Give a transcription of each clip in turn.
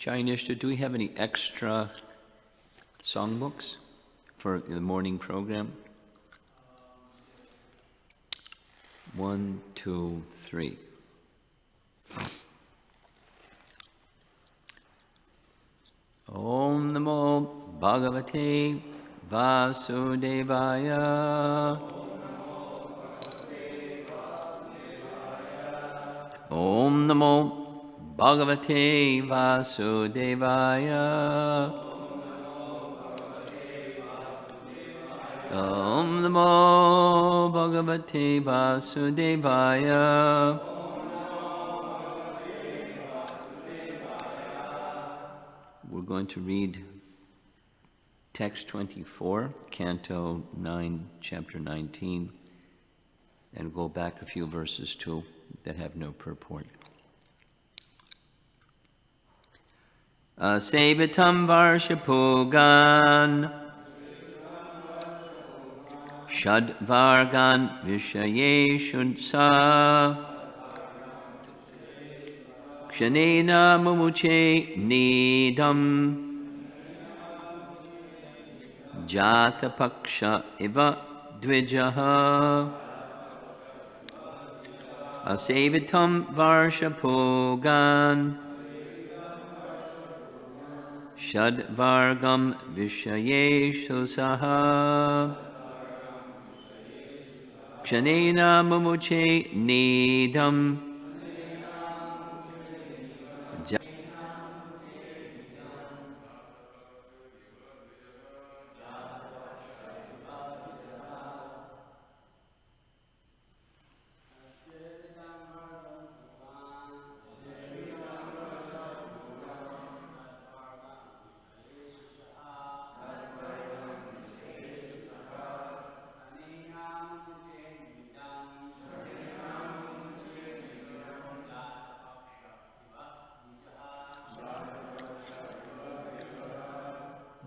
Chayanishta, do we have any extra songbooks for the morning program? 1, 2, 3. Om Namo Bhagavate Vasudevaya. Om Namo Bhagavate Vasudevaya. Om Namo Bhagavate Vasudevaya. We're going to read text 24, Canto 9, Chapter 19, and go back a few verses too that have no purport. Asevitam Varshapogan Shadvargan Vishayeshunsa Kshanena Mumuche Nidam Jatapaksha Iva Dvijaha Asevitam Varshapogan Shadvargam Vishayeshu Saha Kshanena Mumuche Nidam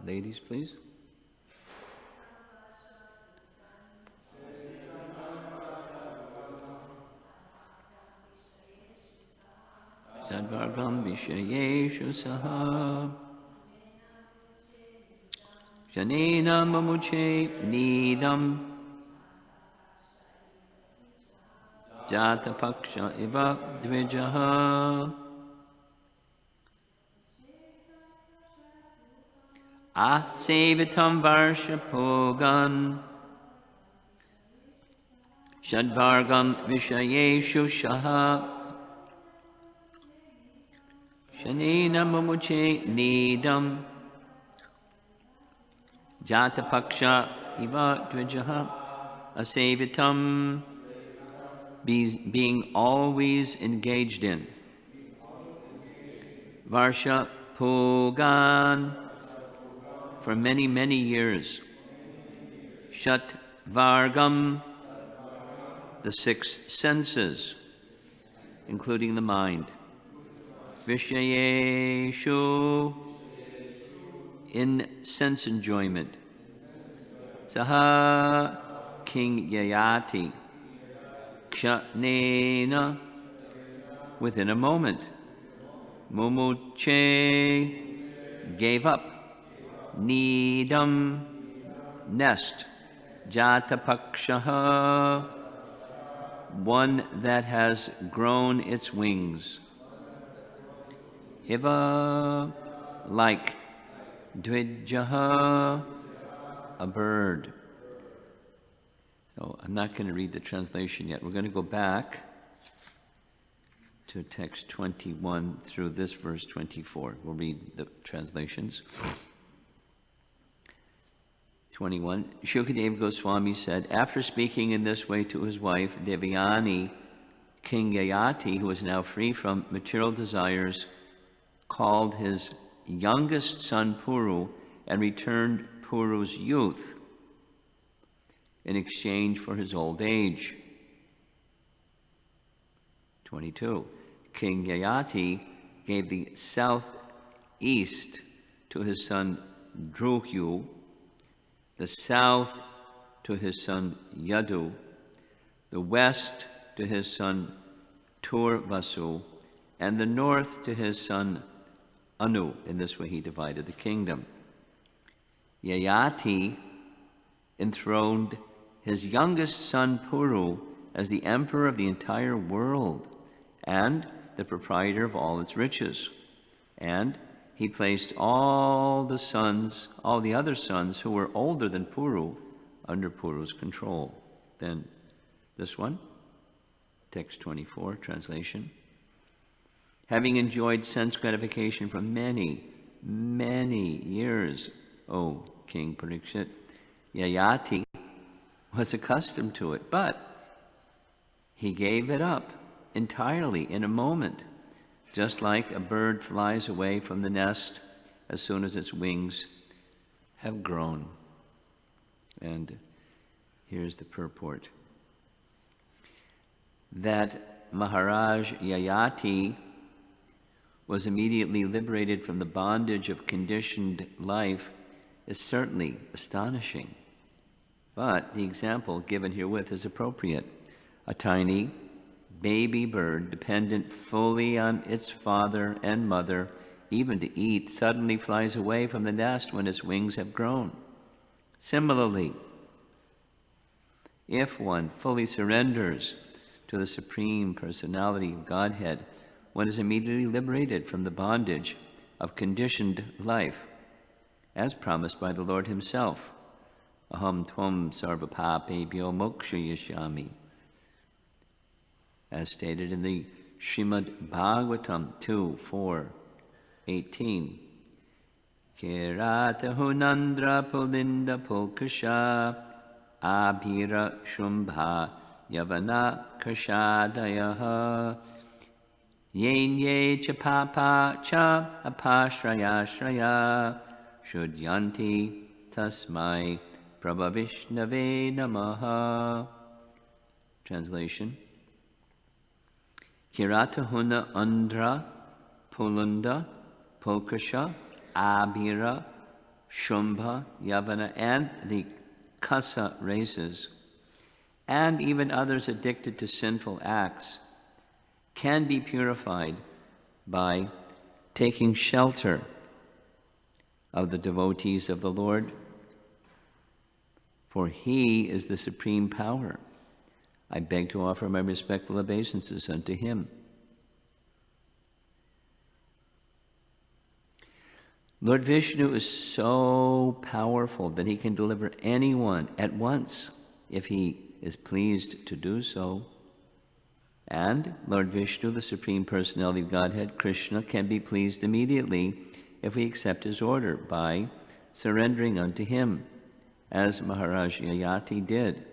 Ladies, please. Sadvargam Vishayeshu Saha Janena Mamuche Nidam Jatapaksha Iva Dvijaha Asevitam Varshapogan Shadvargam Vishayeshu Shaha Shanina Mumuche Nidam Jatapaksha Iva Dvijaha Asevitam, being always engaged in Varshapogan, for many, many years. Shatvargam, the 6 senses, including the mind. Vishayeshu, in sense enjoyment. Saha, King Yayati. Kshanena, within a moment. Mumuche, gave up. Nidam, nest. Jatapakshaha, one that has grown its wings. Iva, like. Dvijaha, a bird. So I'm not going to read the translation yet. We're going to go back to text 21 through this verse 24. We'll read the translations. 21. Shukadeva Goswami said, after speaking in this way to his wife, Devayani, King Yayati, who was now free from material desires, called his youngest son Puru and returned Puru's youth in exchange for his old age. 22. King Yayati gave the southeast to his son Druhyu, the south to his son Yadu, the west to his son Turvasu, and the north to his son Anu. In this way he divided the kingdom. Yayati enthroned his youngest son Puru as the emperor of the entire world and the proprietor of all its riches. And he placed all the other sons who were older than Puru under Puru's control. Then this one, text 24, translation. Having enjoyed sense gratification for many, many years, O King Parikshit, Yayati was accustomed to it, but he gave it up entirely in a moment, just like a bird flies away from the nest as soon as its wings have grown. And here's the purport. That Maharaj Yayati was immediately liberated from the bondage of conditioned life is certainly astonishing. But the example given herewith is appropriate. A tiny baby bird, dependent fully on its father and mother, even to eat, suddenly flies away from the nest when its wings have grown. Similarly, if one fully surrenders to the Supreme Personality of Godhead, one is immediately liberated from the bondage of conditioned life, as promised by the Lord himself. Aham tvam sarva papebhyo mokshayashyami. As stated in the Srimad Bhagavatam 2:4-18. Kirata hunandra pulinda pulkasha abhira shumbha yavana kashadayaha yenye cha papa cha apashrayashraya shudyanti tasmai prabhavishnave namaha. Translation. Kiratahuna Andra Pulunda Pulkasha Abhira Shumbha Yavana and the Kasa races, and even others addicted to sinful acts, can be purified by taking shelter of the devotees of the Lord, for he is the supreme power. I beg to offer my respectful obeisances unto him. Lord Vishnu is so powerful that he can deliver anyone at once if he is pleased to do so. And Lord Vishnu, the Supreme Personality of Godhead, Krishna, can be pleased immediately if we accept his order by surrendering unto him, as Maharaj Yayati did.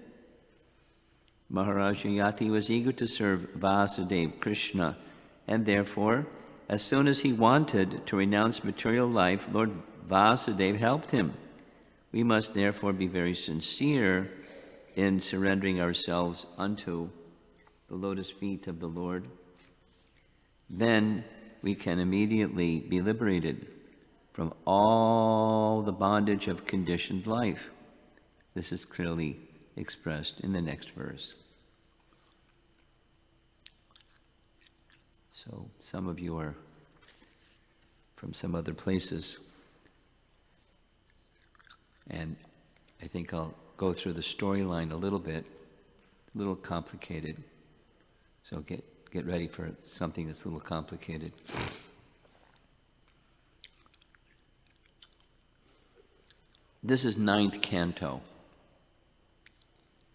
Maharaj Yayati was eager to serve Vasudeva Krishna, and therefore, as soon as he wanted to renounce material life, Lord Vasudeva helped him. We must therefore be very sincere in surrendering ourselves unto the lotus feet of the Lord. Then we can immediately be liberated from all the bondage of conditioned life. This is clearly expressed in the next verse. So some of you are from some other places, and I think I'll go through the storyline a little bit, a little complicated. So get ready for something that's a little complicated. This is 9th canto,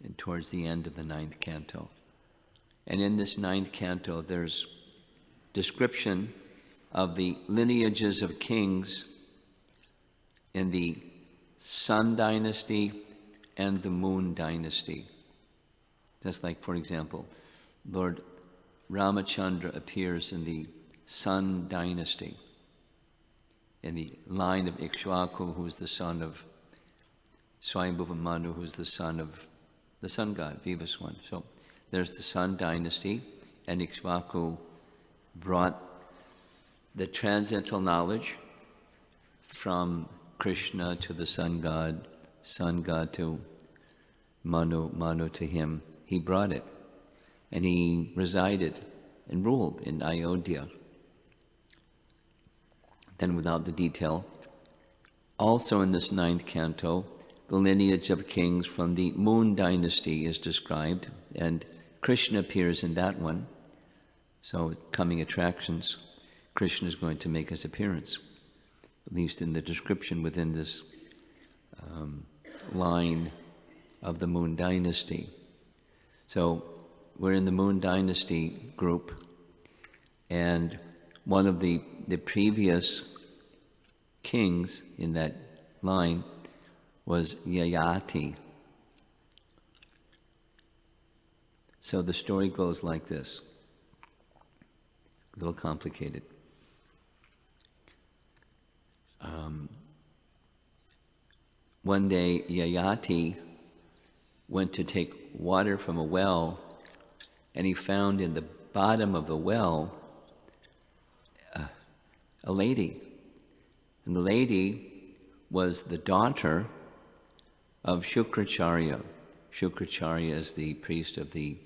and towards the end of the 9th canto. And in this 9th canto, there's description of the lineages of kings in the Sun dynasty and the Moon dynasty. Just like, for example, Lord Ramachandra appears in the Sun dynasty, in the line of Ikshvaku, who's the son of Swayambhuva Manu, who's the son of the sun god, Vivaswan. So there's the Sun dynasty, and Ikshvaku brought the transcendental knowledge from Krishna to the sun god to Manu, Manu to him. He brought it, and he resided and ruled in Ayodhya. and without the detail. Also in this 9th canto, the lineage of kings from the Moon dynasty is described, and Krishna appears in that one. So coming attractions, Krishna is going to make his appearance, at least in the description within this line of the Moon dynasty. So we're in the Moon dynasty group, and one of the previous kings in that line was Yayati. So the story goes like this, a little complicated. One day, Yayati went to take water from a well, and he found in the bottom of the well a lady. And the lady was the daughter of Shukracharya. Shukracharya is the priest of the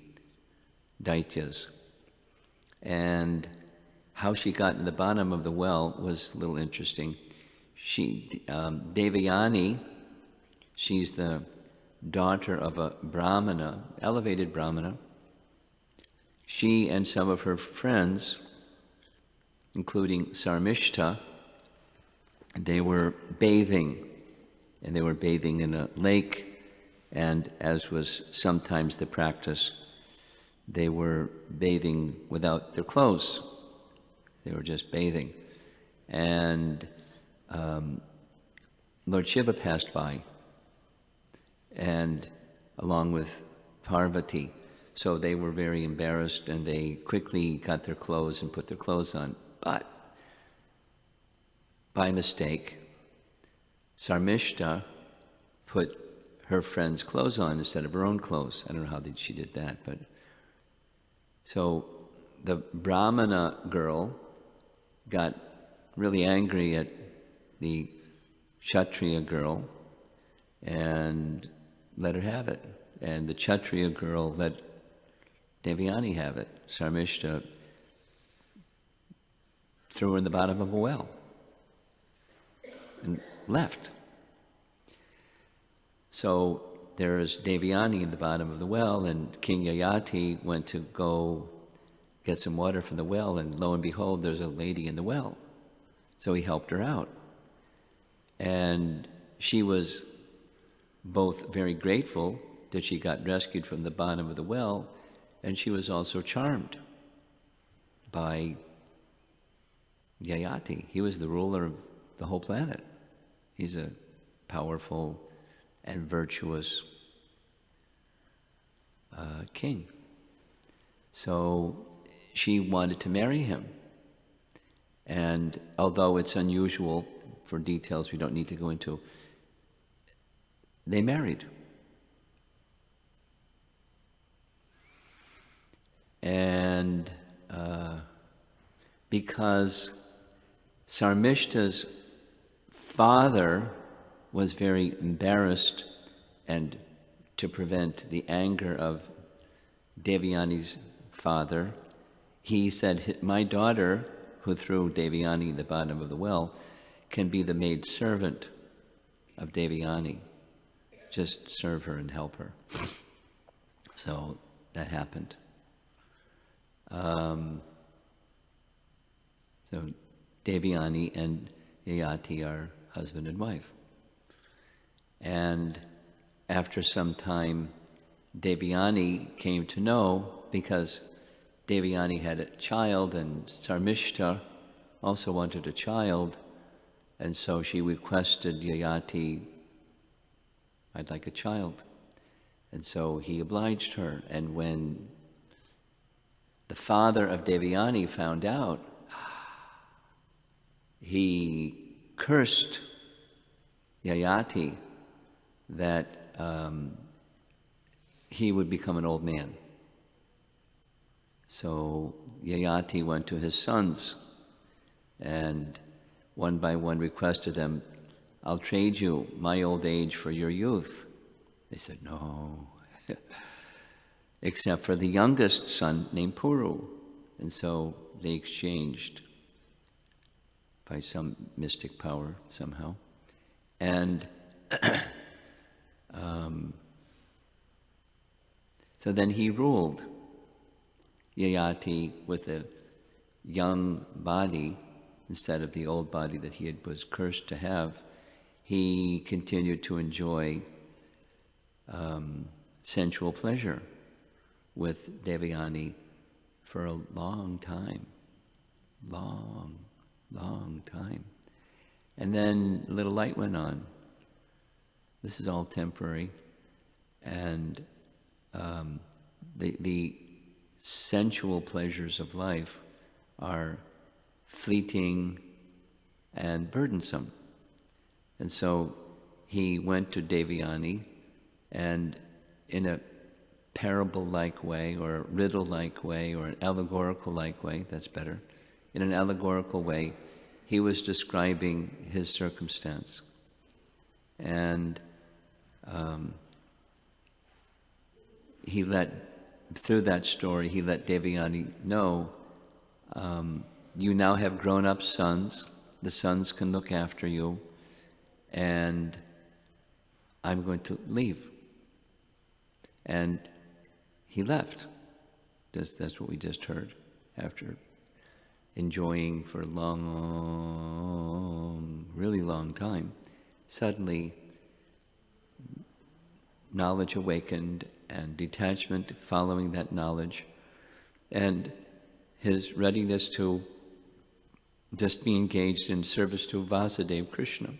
Daityas. And how she got in the bottom of the well was a little interesting. Devayani, she's the daughter of a Brahmana, elevated Brahmana. She and some of her friends, including Sarmishta, they were bathing, and they were bathing in a lake, and as was sometimes the practice, they were bathing without their clothes. They were just bathing. And Lord Shiva passed by, and along with Parvati. So they were very embarrassed, and they quickly got their clothes and put their clothes on. But by mistake, Sarmishta put her friend's clothes on instead of her own clothes. I don't know how she did that, but so the Brahmana girl got really angry at the Kshatriya girl and let her have it. And the Kshatriya girl let Devayani have it. Sarmishta threw her in the bottom of a well and left. So there's Devayani in the bottom of the well, and King Yayati went to go get some water from the well, and lo and behold, there's a lady in the well. So he helped her out. And she was both very grateful that she got rescued from the bottom of the well, and she was also charmed by Yayati. He was the ruler of the whole planet. He's a powerful and virtuous king. So she wanted to marry him. And although it's unusual for details we don't need to go into, they married. And because Sarmishta's father was very embarrassed, and to prevent the anger of Devayani's father, he said, my daughter, who threw Devayani in the bottom of the well, can be the maid servant of Devayani. Just serve her and help her. So that happened. So Devayani and Yayati are husband and wife. And after some time, Devayani came to know, because Devayani had a child and Sarmishta also wanted a child, and so she requested Yayati, I'd like a child. And so he obliged her. And when the father of Devayani found out, he cursed Yayati that he would become an old man. So Yayati went to his sons and one by one requested them, I'll trade you my old age for your youth. They said, no, except for the youngest son named Puru. And so they exchanged. by some mystic power somehow. And so then he ruled Yayati with a young body instead of the old body that was cursed to have. He continued to enjoy sensual pleasure with Devayani for a long time. Long time. And then a little light went on. This is all temporary. And the sensual pleasures of life are fleeting and burdensome. And so he went to Devayani, and in a parable-like way, or a riddle-like way, or an allegorical-like way, that's better, in an allegorical way, he was describing his circumstance. And through that story, he let Devayani know, you now have grown-up sons, the sons can look after you, and I'm going to leave. And he left. That's what we just heard. After enjoying for a really long time, suddenly knowledge awakened and detachment following that knowledge, and his readiness to just be engaged in service to Vasudeva Krishna.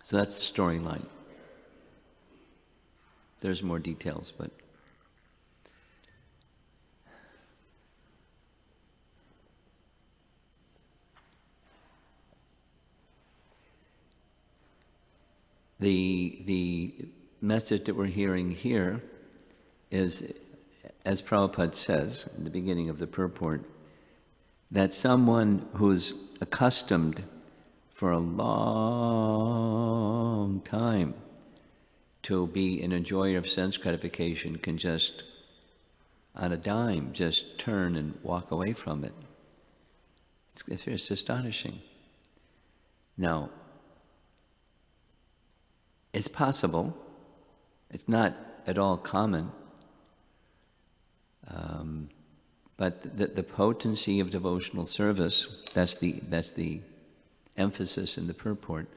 So that's the storyline. There's more details, but the message that we're hearing here is, as Prabhupada says in the beginning of the purport, that someone who's accustomed for a long time to be an enjoyer of sense gratification can just, on a dime, just turn and walk away from it. It's astonishing. Now, it's possible. It's not at all common. But the potency of devotional service, that's the emphasis in the purport.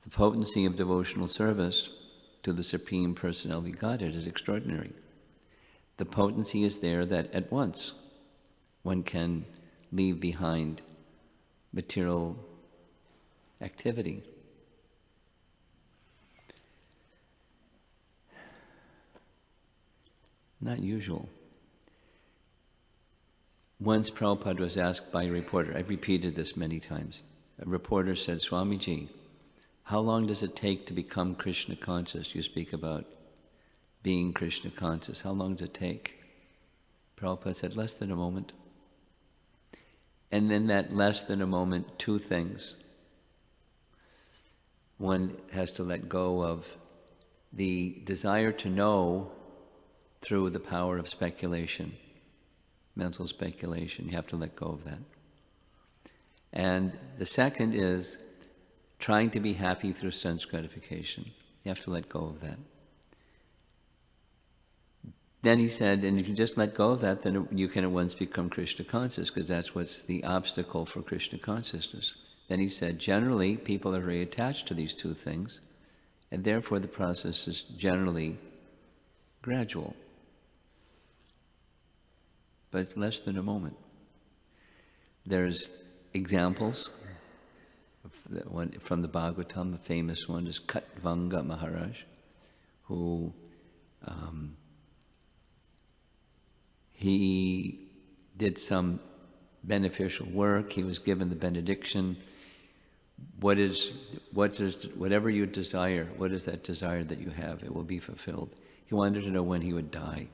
The potency of devotional service to the Supreme Personality Godhead is extraordinary. The potency is there that at once one can leave behind material activity. Not usual. Once Prabhupada was asked by a reporter, I've repeated this many times, a reporter said, Swamiji, how long does it take to become Krishna conscious? You speak about being Krishna conscious. How long does it take? Prabhupada said, less than a moment. And in that less than a moment, two things. One has to let go of the desire to know through the power of speculation, mental speculation. You have to let go of that. And the second is trying to be happy through sense gratification. You have to let go of that. Then he said, and if you just let go of that, then you can at once become Krishna conscious, because that's what's the obstacle for Krishna consciousness. Then he said, generally, people are very attached to these two things, and therefore the process is generally gradual. But it's less than a moment. There's examples. One from the Bhagavatam, a famous one is Katvanga Maharaj, who he did some beneficial work. He was given the benediction. Whatever you desire, what is that desire that you have? It will be fulfilled. He wanted to know when he would die.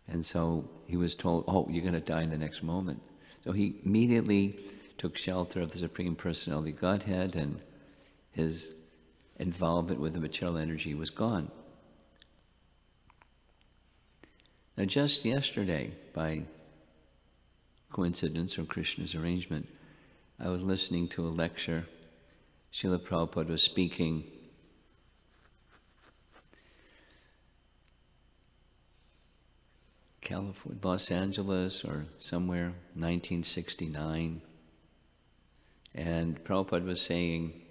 And so he was told, oh, you're going to die in the next moment. So he immediately took shelter of the Supreme Personality Godhead, and his involvement with the material energy was gone. Now just yesterday, by coincidence or Krishna's arrangement, I was listening to a lecture. Srila Prabhupada was speaking. California, Los Angeles or somewhere, 1969. And Prabhupada was saying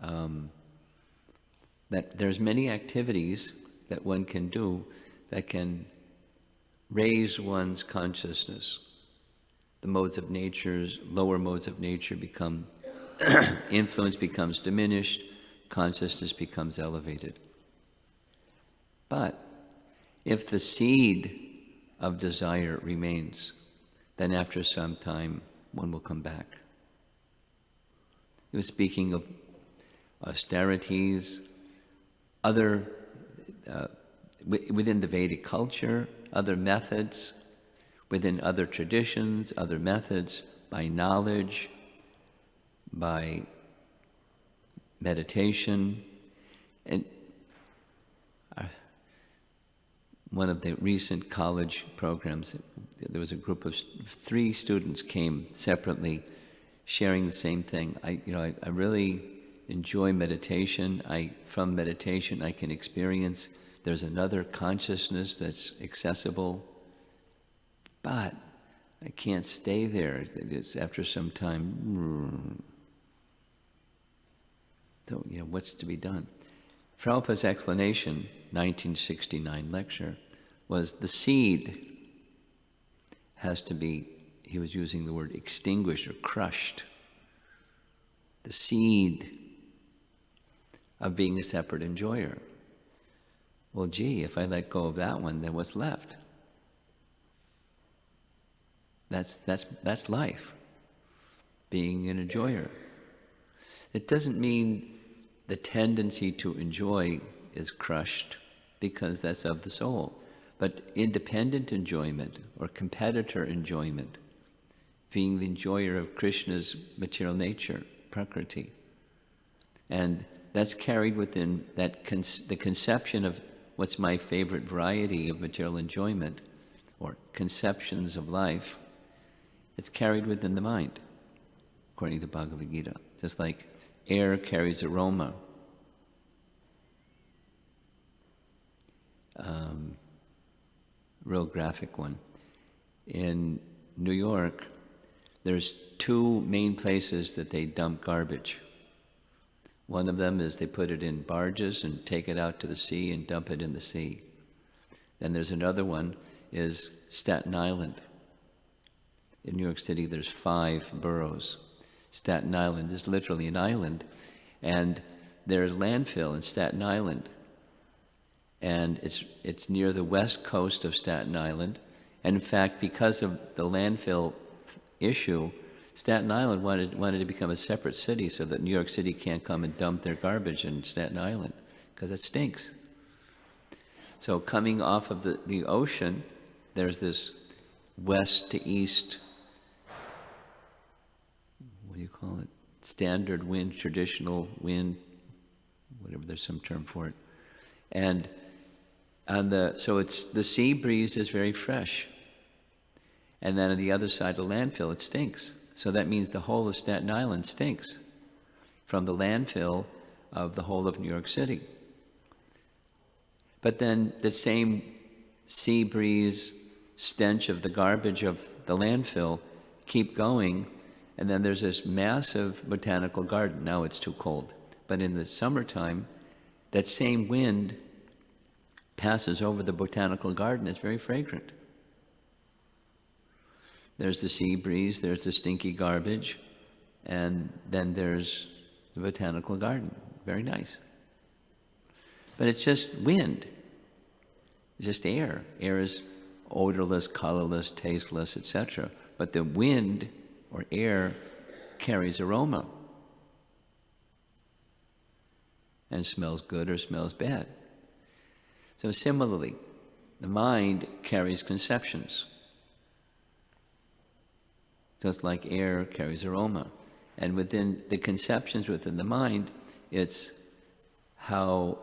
that there's many activities that one can do that can raise one's consciousness. The modes of nature, lower modes of nature become, influence becomes diminished, consciousness becomes elevated. But if the seed of desire remains, then after some time one will come back. He was speaking of austerities, other, within the Vedic culture, other methods, within other traditions, other methods, by knowledge, by meditation. And one of the recent college programs, there was a group of 3 students came separately, sharing the same thing. I really enjoy meditation. From meditation, I can experience there's another consciousness that's accessible, but I can't stay there. It's after some time. So, what's to be done? Prabhupada's explanation, 1969 lecture, was the seed has to be, he was using the word extinguished or crushed. The seed of being a separate enjoyer. Well, gee, if I let go of that one, then what's left? That's life, being an enjoyer. It doesn't mean the tendency to enjoy is crushed, because that's of the soul. But independent enjoyment or competitor enjoyment, being the enjoyer of Krishna's material nature, prakriti. And that's carried within that the conception of what's my favorite variety of material enjoyment, or conceptions of life. It's carried within the mind, according to Bhagavad Gita. Just like air carries aroma. Real graphic one. In New York, there's 2 main places that they dump garbage. One of them is they put it in barges and take it out to the sea and dump it in the sea. Then there's another one is Staten Island. In New York City, there's 5 boroughs. Staten Island is literally an island, and there's landfill in Staten Island. And it's near the west coast of Staten Island. And in fact, because of the landfill issue, Staten Island wanted to become a separate city so that New York City can't come and dump their garbage in Staten Island, because it stinks. So coming off of the ocean, there's this west to east, what do you call it? Standard wind, traditional wind, whatever, there's some term for it. And so it's the sea breeze is very fresh. And then on the other side of the landfill, it stinks. So that means the whole of Staten Island stinks from the landfill of the whole of New York City. But then the same sea breeze, stench of the garbage of the landfill keep going, and then there's this massive botanical garden. Now it's too cold. But in the summertime, that same wind passes over the botanical garden. It's very fragrant. There's the sea breeze, there's the stinky garbage, and then there's the botanical garden. Very nice. But it's just wind. It's just air. Air is odorless, colorless, tasteless, etc. But the wind or air carries aroma and smells good or smells bad. So similarly, the mind carries conceptions, just like air carries aroma. And within the conceptions within the mind, it's how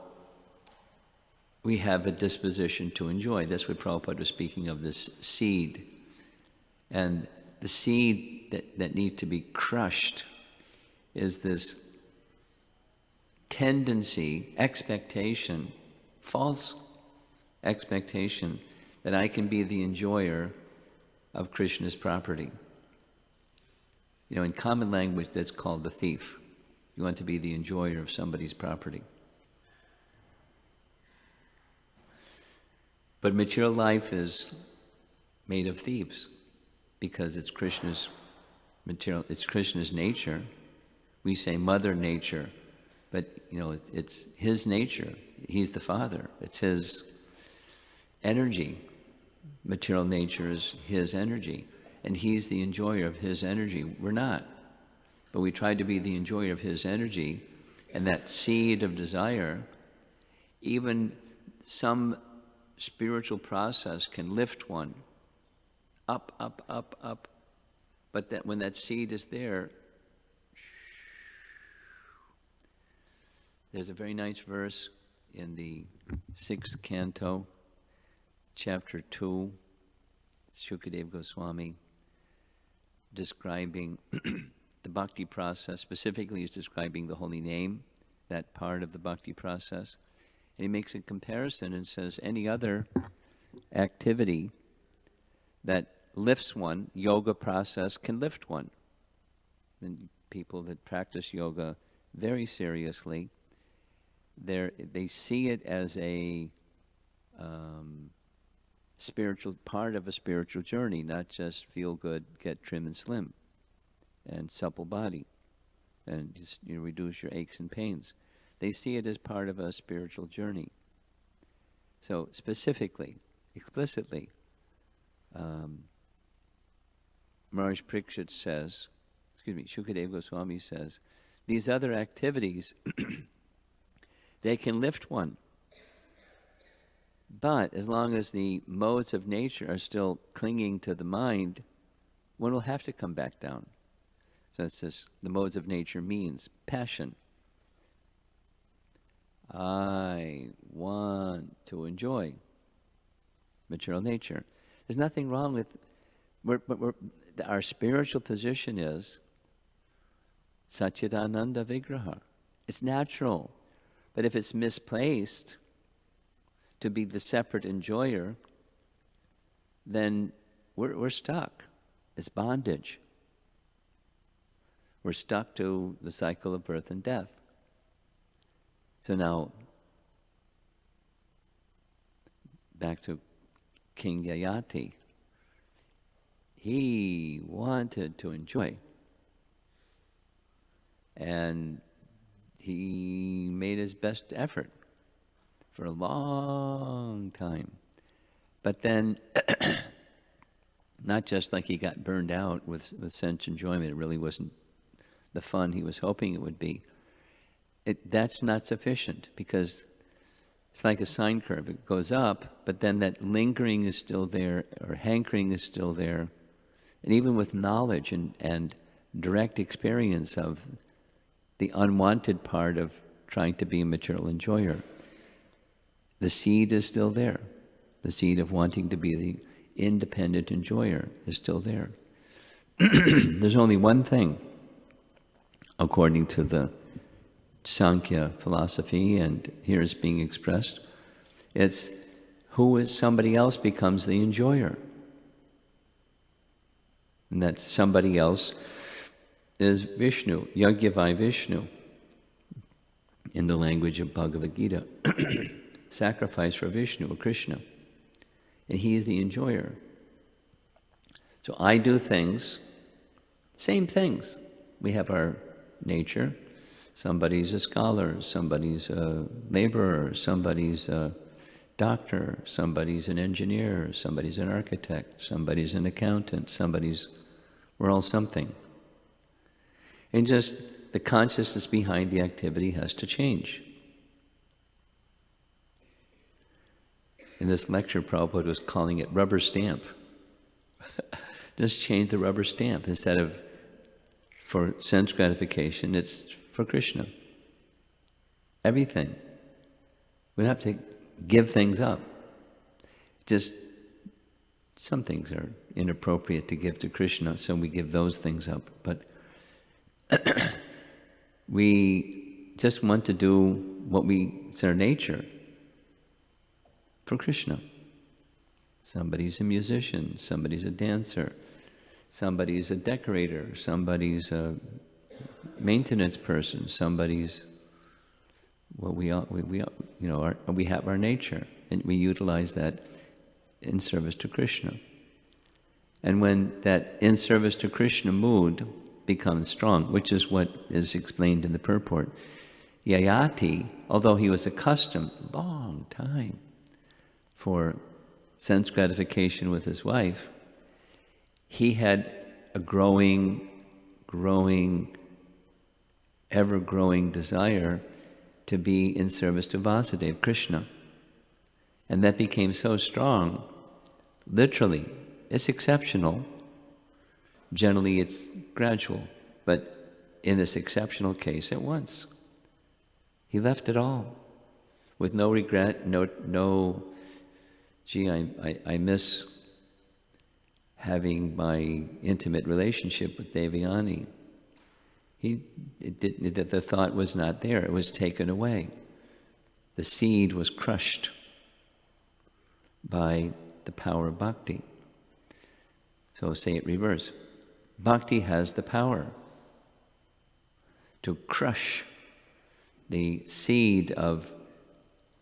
we have a disposition to enjoy. That's what Prabhupada was speaking of, this seed. And the seed that needs to be crushed is this tendency, expectation, false expectation that I can be the enjoyer of Krishna's property. In common language, that's called the thief. You want to be the enjoyer of somebody's property. But material life is made of thieves because it's Krishna's nature. We say Mother Nature, but it's his nature. He's the Father. It's his energy. Material nature is his energy, and he's the enjoyer of his energy. We're not, but we try to be the enjoyer of his energy, and that seed of desire, even some spiritual process can lift one up, up, up, up. But that when that seed is there, there's a very nice verse in the 6th canto, chapter 2, Shukadeva Goswami, describing the bhakti process. Specifically, he's describing the holy name, that part of the bhakti process. And he makes a comparison and says any other activity that lifts one, yoga process can lift one. And people that practice yoga very seriously, they see it as a spiritual part of a spiritual journey, not just feel good, get trim and slim, and supple body, and just reduce your aches and pains. They see it as part of a spiritual journey. So specifically, explicitly, Maharaj Parikshit says, Shukadeva Goswami says, these other activities, they can lift one. But as long as the modes of nature are still clinging to the mind, one will have to come back down. So that's just, the modes of nature means passion. I want to enjoy material nature. There's nothing wrong with, our spiritual position is Satchidananda Vigraha. It's natural. But if it's misplaced to be the separate enjoyer, then we're stuck. It's bondage. We're stuck to the cycle of birth and death. So now, back to King Yayati. He wanted to enjoy. And he made his best effort for a long time. But then, not just like he got burned out with sense enjoyment, it really wasn't the fun he was hoping it would be. That's not sufficient, because it's like a sine curve. It goes up, but then that lingering is still there, or hankering is still there. And even with knowledge and direct experience of the unwanted part of trying to be a material enjoyer, the seed is still there. The seed of wanting to be the independent enjoyer is still there. There's only one thing, according to the Sankhya philosophy, and here it's being expressed. It's who is somebody else becomes the enjoyer. And that somebody else is Vishnu, Yagyavai Vishnu, in the language of Bhagavad Gita. Sacrifice for Vishnu or Krishna. And he is the enjoyer. So I do things, same things. We have our nature. Somebody's a scholar, somebody's a laborer, somebody's a doctor, somebody's an engineer, somebody's an architect, somebody's an accountant, we're all something. And just the consciousness behind the activity has to change. In this lecture, Prabhupada was calling it rubber stamp. Just change the rubber stamp. Instead of for sense gratification, it's for Krishna. Everything. We don't have to give things up. Just some things are inappropriate to give to Krishna, so we give those things up. But we just want to do it's our nature for Krishna. Somebody's a musician, somebody's a dancer, somebody's a decorator, somebody's a maintenance person, somebody's we have our nature, and we utilize that in service to Krishna. And when that in service to Krishna mood becomes strong, which is what is explained in the purport, Yayati, although he was accustomed long time for sense gratification with his wife, he had a ever-growing desire to be in service to Vasudeva, Krishna. And that became so strong, literally, it's exceptional. Generally, it's gradual. But in this exceptional case, at once, he left it all with no regret, I miss having my intimate relationship with Devyani. The thought was not there. It was taken away. The seed was crushed by the power of bhakti. So say it reverse. Bhakti has the power to crush the seed of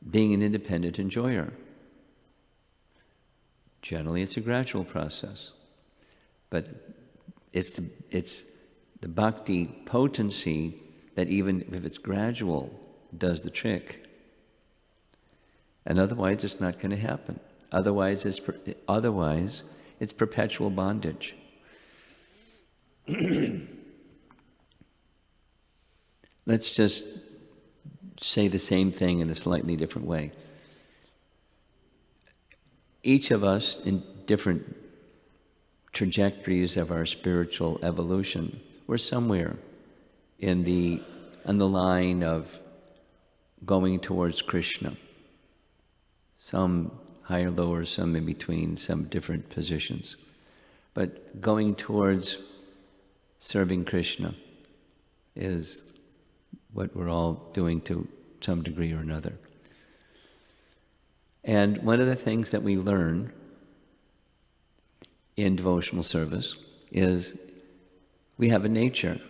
being an independent enjoyer. Generally, it's a gradual process, but it's the bhakti potency that even if it's gradual, does the trick. And otherwise, it's not going to happen. Otherwise, it's perpetual bondage. Let's just say the same thing in a slightly different way. Each of us, in different trajectories of our spiritual evolution, we're somewhere on the line of going towards Krishna. Some higher, lower, some in between, some different positions. But going towards serving Krishna is what we're all doing to some degree or another. And one of the things that we learn in devotional service is we have a nature,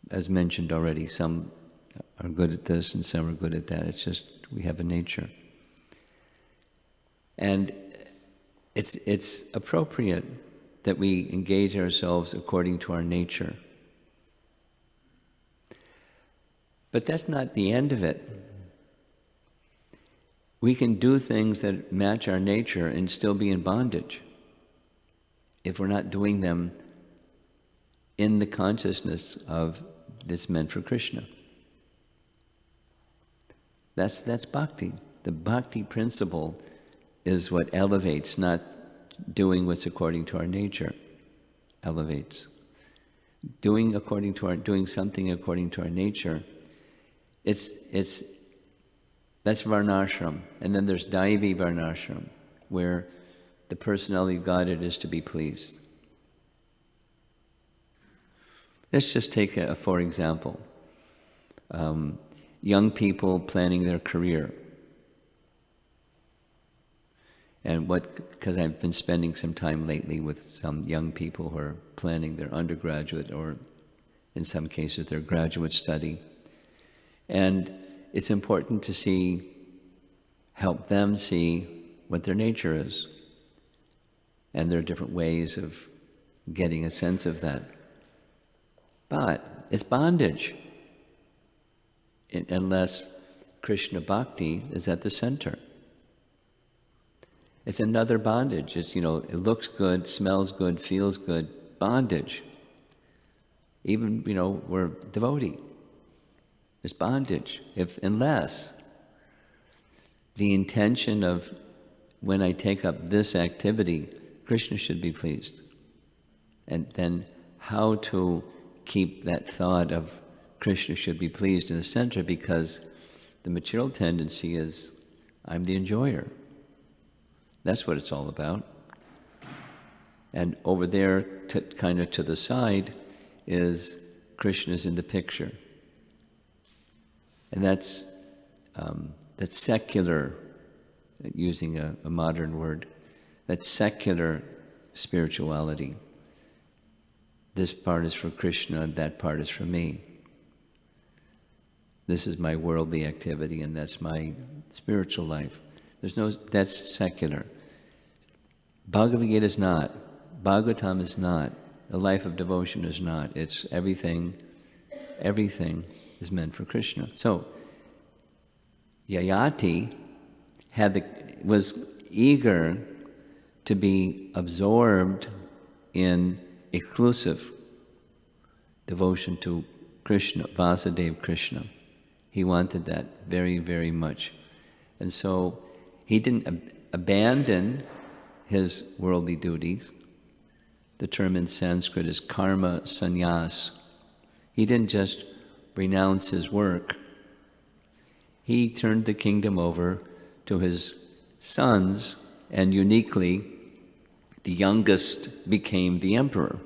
as mentioned already. Some are good at this and some are good at that. It's just we have a nature. And it's appropriate that we engage ourselves according to our nature. But that's not the end of it. We can do things that match our nature and still be in bondage if we're not doing them in the consciousness of this meant for Krishna. That's bhakti. The bhakti principle is what elevates, not doing what's according to our nature. Elevates. Doing something according to our nature. That's varnashram. And then there's daivi varnashram, where the personality of Godhead is to be pleased. Let's just take for example, young people planning their career. And because I've been spending some time lately with some young people who are planning their undergraduate or in some cases their graduate study. And it's important to help them see what their nature is. And there are different ways of getting a sense of that. But it's bondage, unless Krishna Bhakti is at the center. It's another bondage. It's, it looks good, smells good, feels good, bondage. Even, we're devotee. There's bondage. Unless the intention of when I take up this activity, Krishna should be pleased. And then how to keep that thought of Krishna should be pleased in the center, because the material tendency is, I'm the enjoyer. That's what it's all about. And over there, kind of to the side, is Krishna's in the picture. And that's secular, using a modern word, that's secular spirituality. This part is for Krishna, and that part is for me. This is my worldly activity, and that's my spiritual life. That's secular. Bhagavad Gita is not. Bhagavatam is not. The life of devotion is not. It's everything is meant for Krishna. So, Yayati was eager to be absorbed in exclusive devotion to Krishna, Vasudeva Krishna. He wanted that very, very much. And so he didn't abandon his worldly duties. The term in Sanskrit is karma sannyas. He didn't just renounce his work. He turned the kingdom over to his sons, and uniquely, the youngest became the emperor.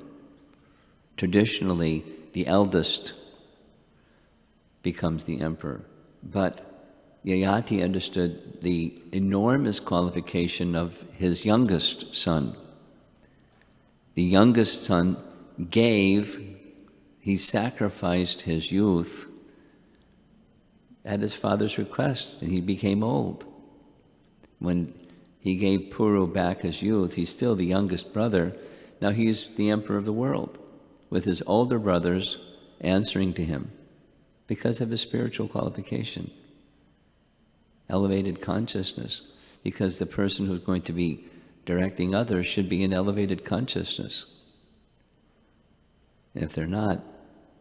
Traditionally, the eldest becomes the emperor. But Yayati understood the enormous qualification of his youngest son. The youngest son he sacrificed his youth at his father's request, and he became old. When he gave Puru back his youth, he's still the youngest brother. Now he's the emperor of the world, with his older brothers answering to him because of his spiritual qualification. Elevated consciousness, because the person who's going to be directing others should be in elevated consciousness. And if they're not,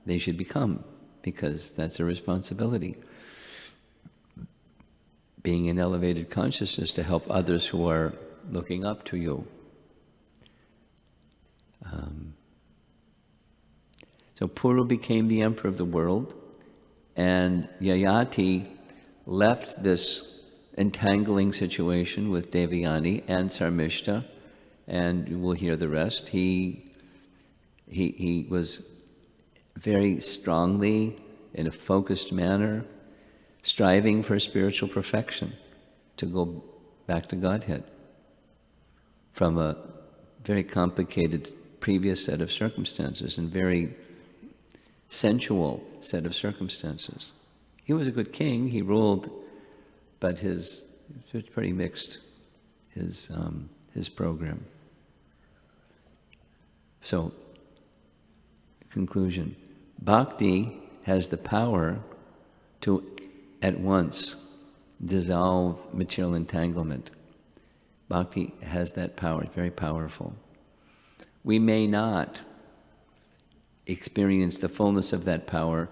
they should become, because that's a responsibility. Being in elevated consciousness to help others who are looking up to you. So Puru became the emperor of the world, and Yayati left this entangling situation with Devayani and Sarmishta, and we'll hear the rest. He was very strongly, in a focused manner, striving for spiritual perfection, to go back to Godhead from a very complicated previous set of circumstances and very sensual set of circumstances. He was a good king, he ruled, but it was pretty mixed, his program. So, conclusion. Bhakti has the power to at once dissolve material entanglement. Bhakti has that power, it's very powerful. We may not experience the fullness of that power,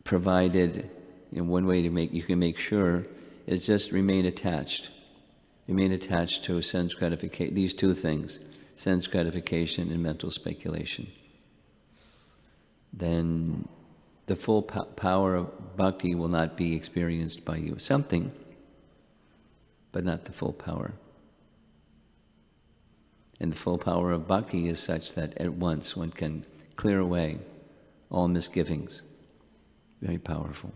provided, one way you can make sure is just remain attached. Remain attached to sense gratification, these two things, sense gratification and mental speculation. Then the full power of bhakti will not be experienced by you. Something, but not the full power. And the full power of bhakti is such that at once one can clear away all misgivings. Very powerful.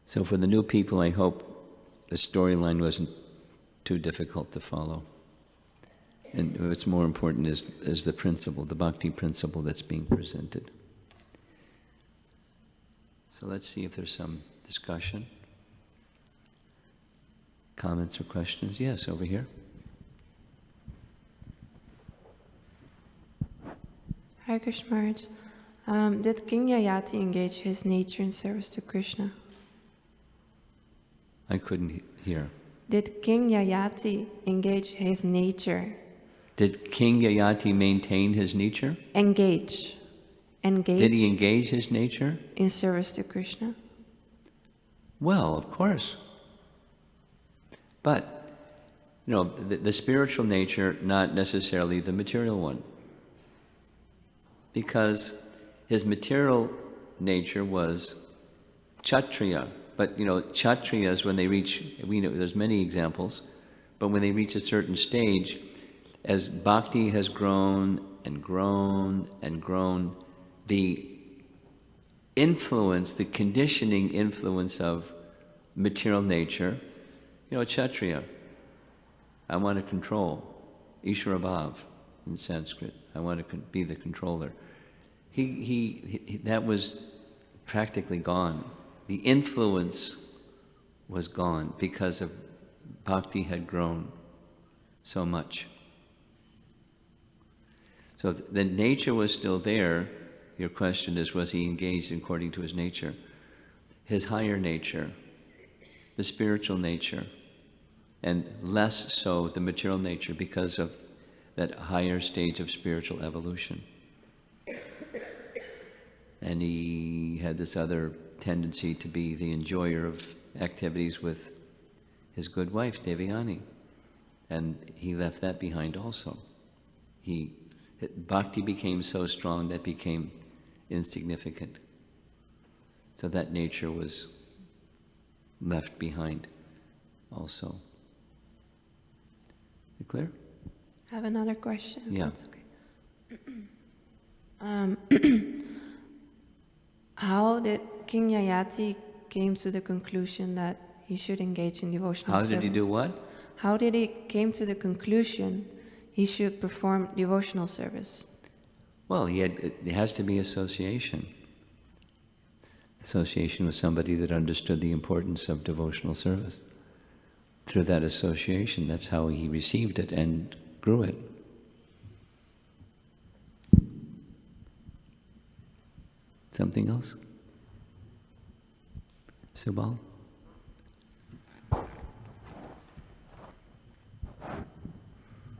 So for the new people, I hope the storyline wasn't too difficult to follow. And what's more important is the principle, the bhakti principle that's being presented. So let's see if there's some discussion, comments or questions. Yes, over here. Hare Krishna Maharaj. Did King Yayati engage his nature in service to Krishna? I couldn't hear. Did King Yayati engage his nature? Did King Yayati maintain his nature? Engage. Did he engage his nature? In service to Krishna? Well, of course. But, the spiritual nature, not necessarily the material one. Because his material nature was Kshatriya, But, Kshatriyas, when they reach, we know there's many examples, but when they reach a certain stage, as bhakti has grown and grown and grown, the influence, the conditioning influence of material nature, Kshatriya, I want to control, Ishwarabhav in Sanskrit, I want to be the controller. He that was practically gone. The influence was gone because of bhakti had grown so much. So the nature was still there. Your question is, was he engaged according to his nature? His higher nature, the spiritual nature, and less so the material nature because of that higher stage of spiritual evolution. And he had this other tendency to be the enjoyer of activities with his good wife, Devyani. And he left that behind also. Bhakti became so strong that became insignificant. So that nature was left behind also. You clear? I have another question, if Yeah. that's okay. How did King Yayati came to the conclusion that he should engage in devotional How service? did he do what? How did he came to the conclusion he should perform devotional service? Well, it has to be association. Association with somebody that understood the importance of devotional service. Through that association, that's how he received it and grew it. Something else? Subal?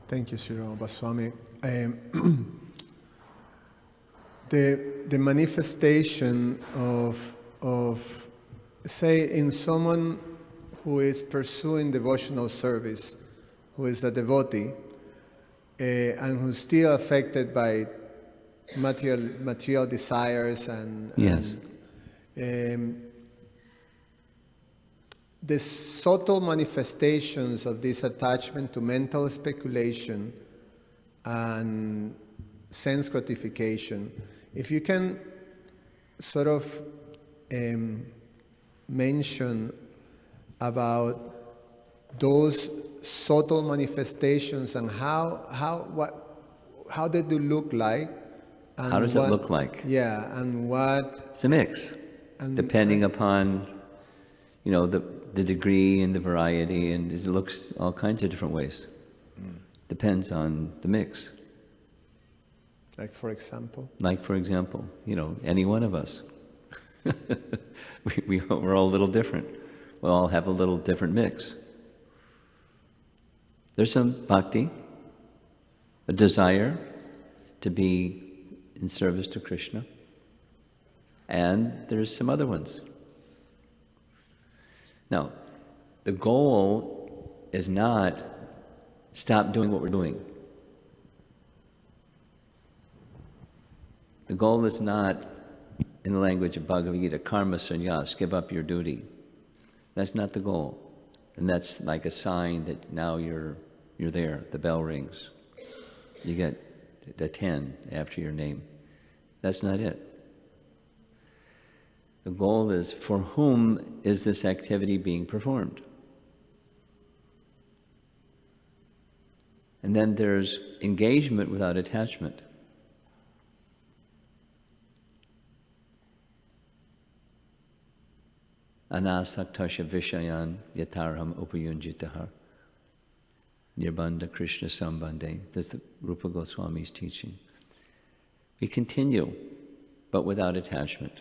Thank you, Sri Romapada Swami. The manifestation of, say, in someone who is pursuing devotional service, who is a devotee, and who's still affected by material desires Yes. the subtle manifestations of this attachment to mental speculation and sense gratification, if you can sort of mention about those subtle manifestations and how they do look like. And How does it look like? Yeah, and what... It's a mix, depending upon, the degree and the variety, and it looks all kinds of different ways. Depends on the mix. Like, for example? Like, for example, any one of us. We're all a little different. We all have a little different mix. There's some bhakti, a desire to be in service to Krishna, and there's some other ones. Now, the goal is not stop doing what we're doing. The goal is not, in the language of Bhagavad Gita, karma sannyas, give up your duty. That's not the goal. And that's like a sign that now you're there, the bell rings. You get a 10 after your name. That's not it. The goal is, for whom is this activity being performed? And then there's engagement without attachment. Anasaktasya vishayan yatarham upayunjitahar. Nirbandha Krishna Sambandhe. That's the Rupa Goswami's teaching. We continue, but without attachment.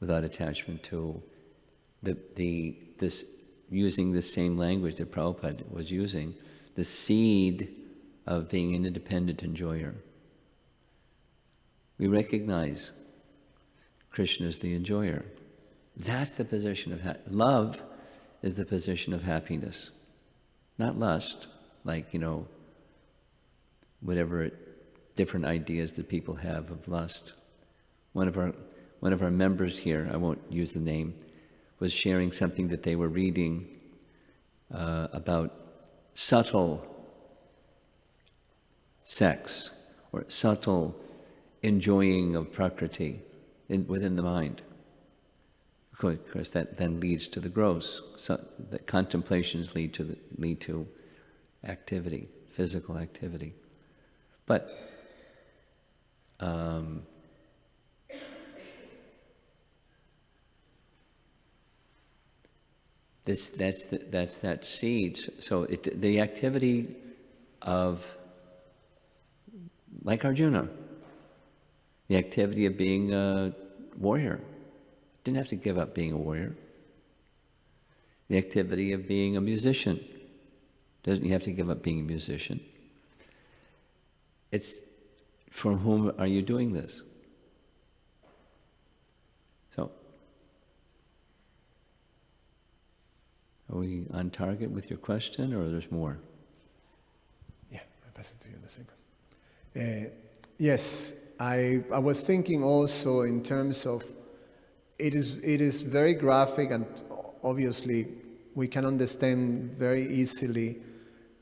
Without attachment to this using the same language that Prabhupada was using, the seed of being an independent enjoyer. We recognize Krishna is the enjoyer. That's the position of love is the position of happiness. Not lust, like, whatever different ideas that people have of lust. One one of our members here, I won't use the name, was sharing something that they were reading about subtle sex or subtle enjoying of Prakriti within the mind. Of course, that then leads to the gross. So the contemplations lead to activity, physical activity. But that's that seed. So the activity of, like Arjuna, the activity of being a warrior. Didn't have to give up being a warrior. The activity of being a musician. Doesn't you have to give up being a musician? It's for whom are you doing this? So, are we on target with your question, or there's more? Yeah, I'll pass it to you in a second. Yes, I was thinking also in terms of it is very graphic, and obviously we can understand very easily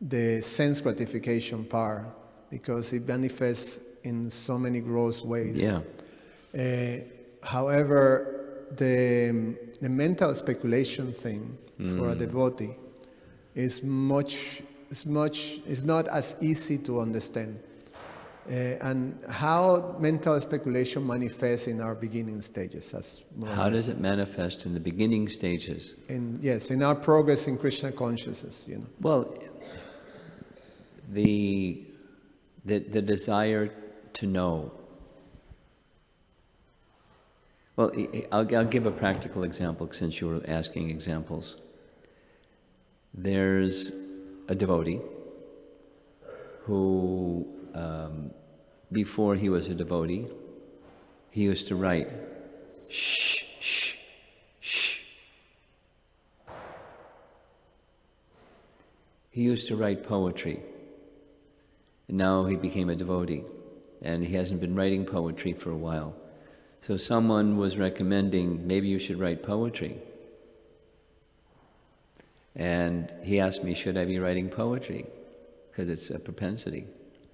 the sense gratification part because it manifests in so many gross ways. Yeah. However, the mental speculation thing for a devotee is not as easy to understand. And how mental speculation manifests in our beginning stages. How does it manifest in the beginning stages? In our progress in Krishna consciousness, Well, the desire to know. Well, I'll give a practical example since you were asking examples. There's a devotee who, before he was a devotee, he used to write, shh, shh, shh. He used to write poetry. And now he became a devotee, and he hasn't been writing poetry for a while. So someone was recommending, maybe you should write poetry. And he asked me, should I be writing poetry? Because it's a propensity.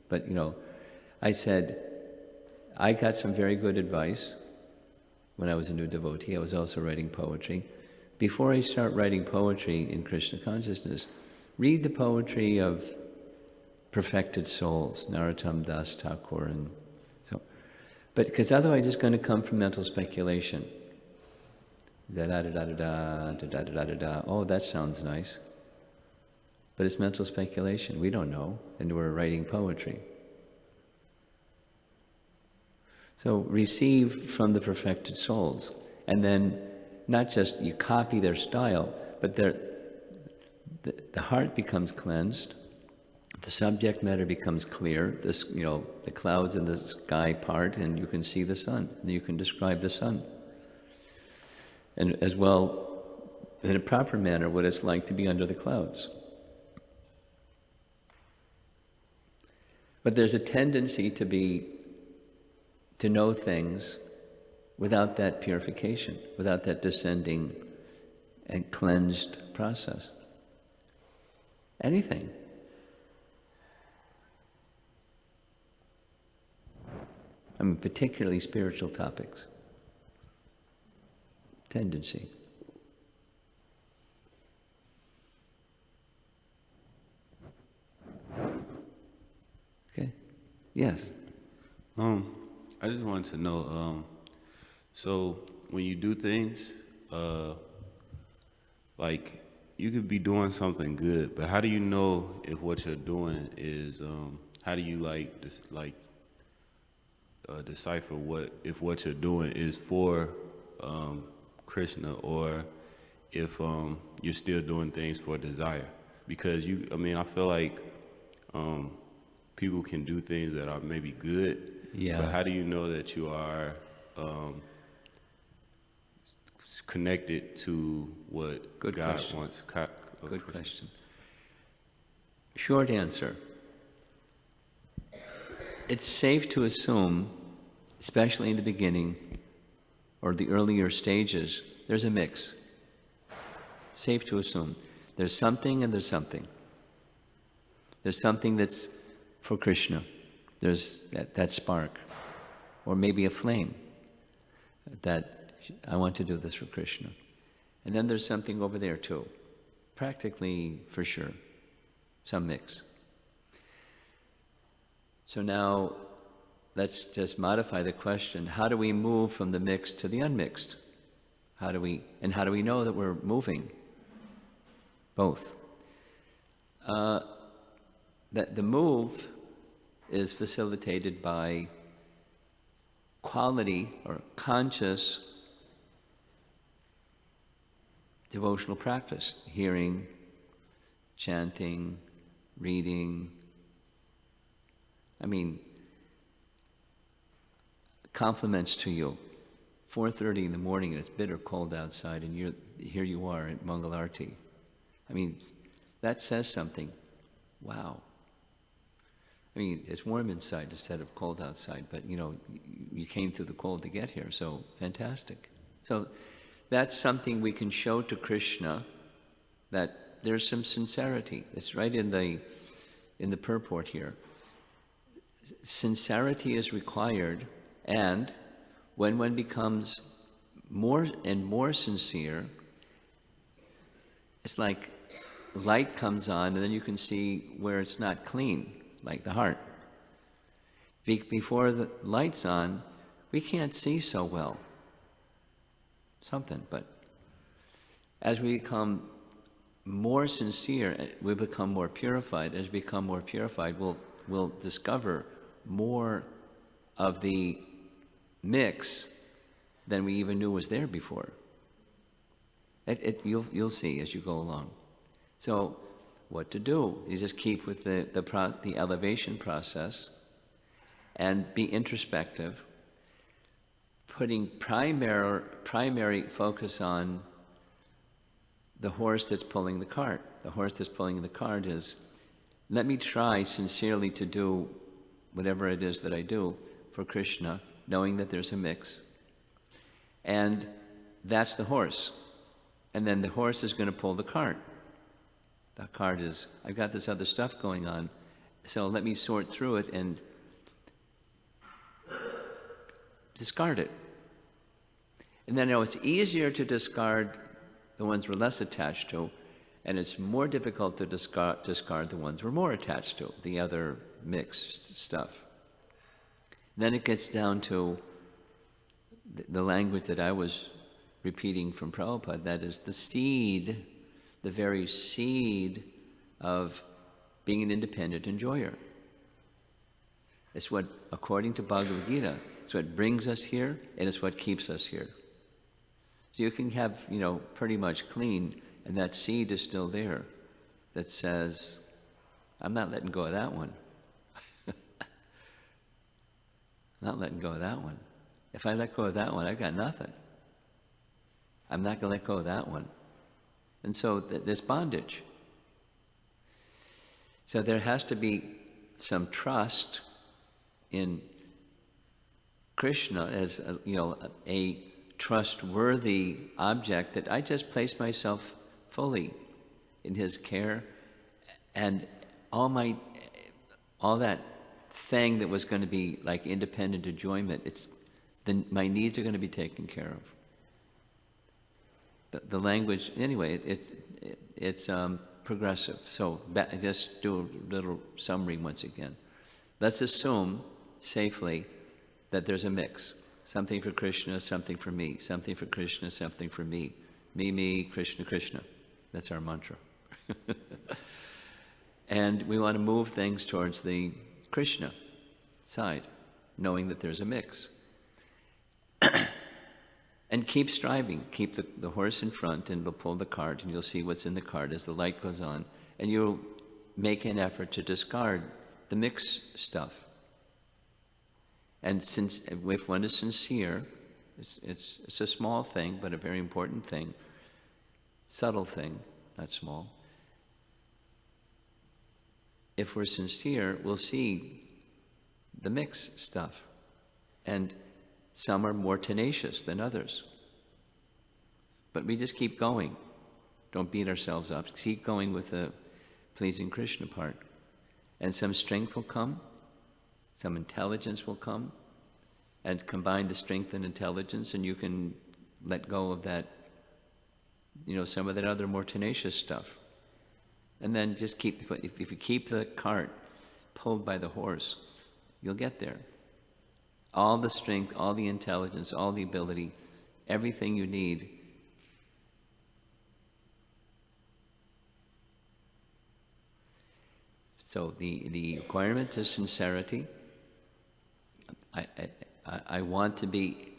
But, I said, I got some very good advice when I was a new devotee. I was also writing poetry. Before I start writing poetry in Krishna consciousness, read the poetry of perfected souls, Narottam Das Thakur, and so. But because otherwise it's going to come from mental speculation. Da-da-da-da-da-da, da-da-da-da-da. Oh, that sounds nice. But it's mental speculation. We don't know, and we're writing poetry. So receive from the perfected souls, and then not just you copy their style, but the heart becomes cleansed, the subject matter becomes clear. The clouds in the sky part, and you can see the sun. And you can describe the sun, and as well, in a proper manner, what it's like to be under the clouds. But there's a tendency to know things without that purification, without that descending and cleansed process. Anything. I mean, particularly spiritual topics. Tendency. Okay. Yes. I just wanted to know, so when you do things, like you could be doing something good, but how do you know if what you're doing is, how do you decipher if what you're doing is for Krishna, or if you're still doing things for desire? Because I feel like people can do things that are maybe good. Yeah. But how do you know that you are connected to what Good God question. wants? Good question. Short answer. It's safe to assume, especially in the beginning, or the earlier stages, there's a mix. Safe to assume. There's something and there's something. There's something that's for Krishna. There's that spark. Or maybe a flame that I want to do this for Krishna. And then there's something over there too. Practically for sure. Some mix. So now let's just modify the question. How do we move from the mixed to the unmixed? How do we know that we're moving? Both. The move is facilitated by quality or conscious devotional practice, hearing, chanting, reading. I mean, compliments to you. 4:30 in the morning and it's bitter cold outside and here you are at Mangalarti. I mean, that says something. Wow. I mean, it's warm inside instead of cold outside, but you came through the cold to get here, so fantastic. So that's something we can show to Krishna, that there's some sincerity. It's right in the purport here. Sincerity is required, and when one becomes more and more sincere, it's like light comes on and then you can see where it's not clean, like the heart. Before the light's on, we can't see so well. Something, but as we become more sincere, we become more purified. As we become more purified, we'll discover more of the mix than we even knew was there before. You'll see as you go along. So, what to do? You just keep with the elevation process, and be introspective, putting primary focus on the horse that's pulling the cart. The horse that's pulling the cart is, let me try sincerely to do whatever it is that I do for Krishna, knowing that there's a mix. And that's the horse. And then the horse is going to pull the cart. The cart is, I've got this other stuff going on, so let me sort through it and discard it. And then it's easier to discard the ones we're less attached to, and it's more difficult to discard the ones we're more attached to, the other mixed stuff. Then it gets down to the language that I was repeating from Prabhupada, that is the seed, the very seed of being an independent enjoyer. It's what, according to Bhagavad Gita, it's what brings us here, and it's what keeps us here. So you can have, pretty much clean, and that seed is still there that says, I'm not letting go of that one. Not letting go of that one. If I let go of that one, I've got nothing. I'm not going to let go of that one. And so there's bondage. So there has to be some trust in Krishna as a trustworthy object, that I just place myself fully in his care, and all that thing that was going to be like independent enjoyment, my needs are going to be taken care of. The language, anyway, it's progressive. So just do a little summary once again. Let's assume safely that there's a mix. Something for Krishna, something for me. Something for Krishna, something for me. Me, Krishna, Krishna. That's our mantra. And we want to move things towards the Krishna side, knowing that there's a mix. And keep striving. Keep the horse in front, and we'll pull the cart, and you'll see what's in the cart as the light goes on. And you'll make an effort to discard the mixed stuff. And since if one is sincere, it's a small thing, but a very important thing, subtle thing, not small. If we're sincere, we'll see the mixed stuff. And Some are more tenacious than others. But we just keep going. Don't beat ourselves up. Keep going with the pleasing Krishna part. And some strength will come, some intelligence will come, and combine the strength and intelligence, and you can let go of that, some of that other more tenacious stuff. And then just if you keep the cart pulled by the horse, you'll get there. All the strength, all the intelligence, all the ability, everything you need. So the requirement is sincerity. I want to be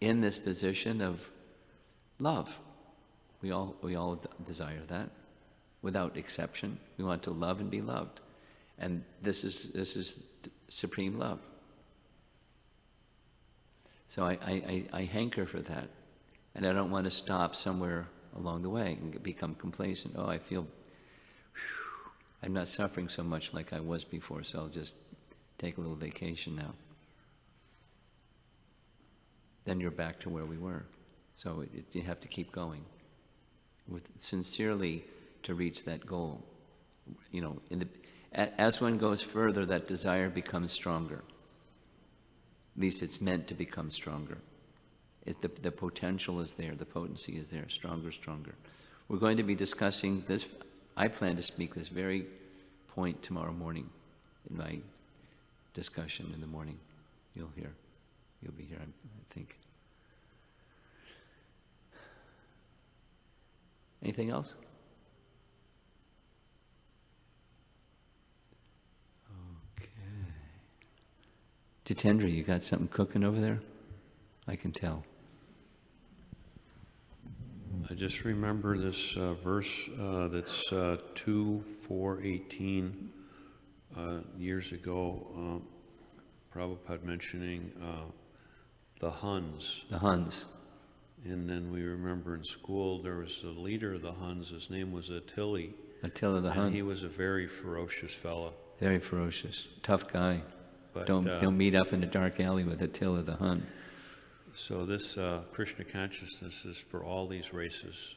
in this position of love. We all desire that, without exception. We want to love and be loved, and this is supreme love. So I hanker for that, and I don't want to stop somewhere along the way and become complacent. Oh, I feel I'm not suffering so much like I was before, so I'll just take a little vacation now. Then you're back to where we were. So you have to keep going, with sincerely to reach that goal. As one goes further, that desire becomes stronger. At least it's meant to become stronger. The potential is there, the potency is there, stronger. We're going to be discussing this. I plan to speak this very point tomorrow morning in my discussion in the morning. You'll be here, I think. Anything else? Okay. Jitendra, you got something cooking over there? I can tell. I just remember this verse that's 2:4:18 years ago. Prabhupada mentioning the Huns. The Huns. And then we remember in school there was a leader of the Huns. His name was Attila. Attila the Hun. And he was a very ferocious fellow. Very ferocious. Tough guy. But, Don't meet up in a dark alley with Attila the Hun. So this Krishna consciousness is for all these races.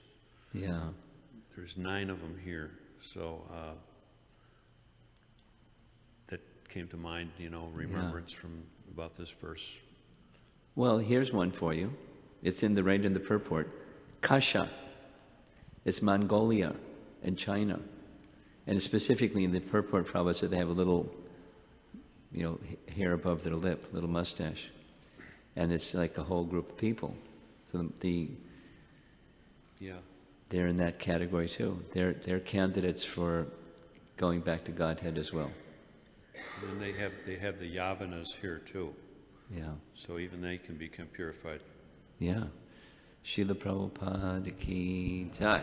Yeah. There's 9 of them here. So that came to mind, remembrance from about this verse. Well, here's one for you. It's right in the purport. Kasha. It's Mongolia and China. And specifically in the purport, Prabhupada said they have a little, hair above their lip, little mustache. And it's like a whole group of people. So they're in that category too. They're candidates for going back to Godhead as well. And then they have the Yavanas here too. Yeah. So even they can become purified. Yeah. Srila Prabhupada ki jai.